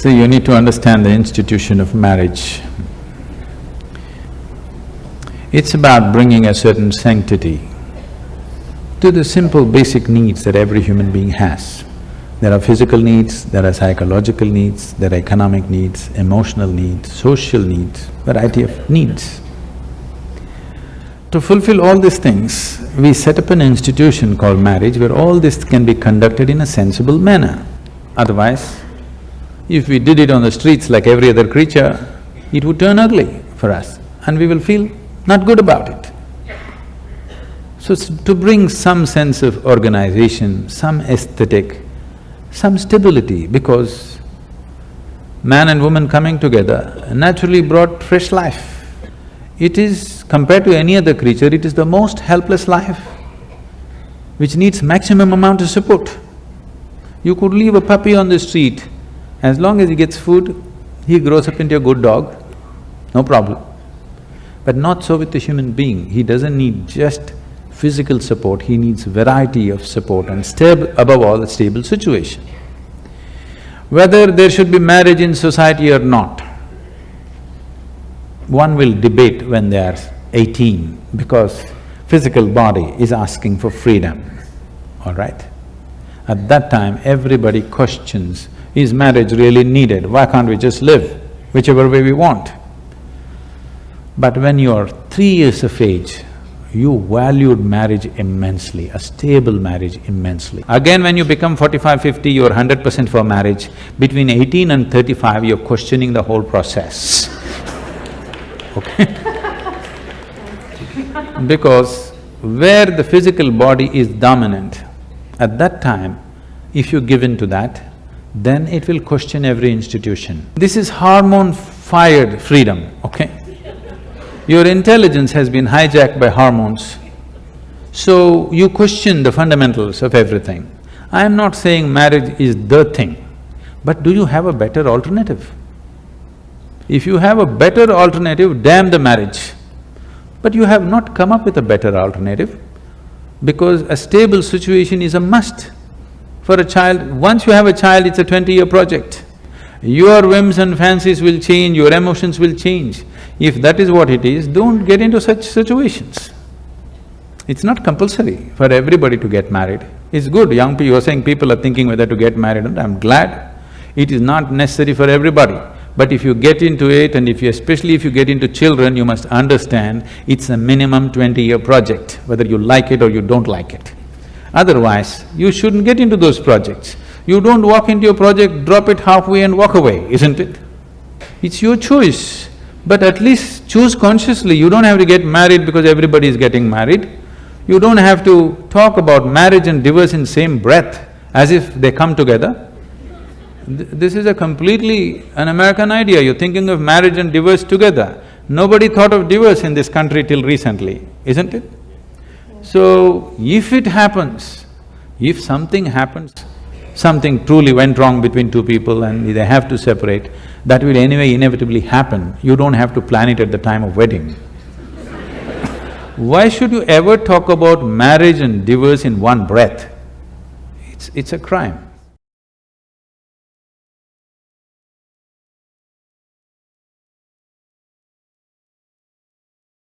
So you need to understand the institution of marriage. It's about bringing a certain sanctity to the simple basic needs that every human being has. There are physical needs, there are psychological needs, there are economic needs, emotional needs, social needs, variety of needs. To fulfill all these things, we set up an institution called marriage where all this can be conducted in a sensible manner. Otherwise, if we did it on the streets like every other creature, it would turn ugly for us and we will feel not good about it. So to bring some sense of organization, some aesthetic, some stability, because man and woman coming together naturally brought fresh life. It is, compared to any other creature, it is the most helpless life, which needs maximum amount of support. You could leave a puppy on the street, as long as he gets food, he grows up into a good dog, no problem. But not so with the human being. He doesn't need just physical support, he needs variety of support and above all, a stable situation. Whether there should be marriage in society or not, one will debate when they are 18 because physical body is asking for freedom, all right? At that time, everybody questions, is marriage really needed? Why can't we just live whichever way we want? But when you're 3 years of age, you valued marriage immensely, a stable marriage immensely. Again, when you become 45, 50, you're 100% for marriage. Between 18 and 35, you're questioning the whole process, okay? Because where the physical body is dominant, at that time, if you give in to that, then it will question every institution. This is hormone-fired freedom, okay? Your intelligence has been hijacked by hormones, so you question the fundamentals of everything. I am not saying marriage is the thing, but do you have a better alternative? If you have a better alternative, damn the marriage. But you have not come up with a better alternative, because a stable situation is a must for a child. Once you have a child, it's a 20-year project. Your whims and fancies will change, your emotions will change. If that is what it is, don't get into such situations. It's not compulsory for everybody to get married. It's good, young people, you're saying people are thinking whether to get married, and I'm glad. It is not necessary for everybody. But if you get into it and especially if you get into children, you must understand it's a minimum 20-year project, whether you like it or you don't like it. Otherwise, you shouldn't get into those projects. You don't walk into a project, drop it halfway and walk away, isn't it? It's your choice, but at least choose consciously. You don't have to get married because everybody is getting married. You don't have to talk about marriage and divorce in same breath as if they come together. This is a completely an American idea, you're thinking of marriage and divorce together. Nobody thought of divorce in this country till recently, isn't it? So, if it happens, if something happens, something truly went wrong between two people and they have to separate, that will anyway inevitably happen. You don't have to plan it at the time of wedding. Why should you ever talk about marriage and divorce in one breath? It's a crime.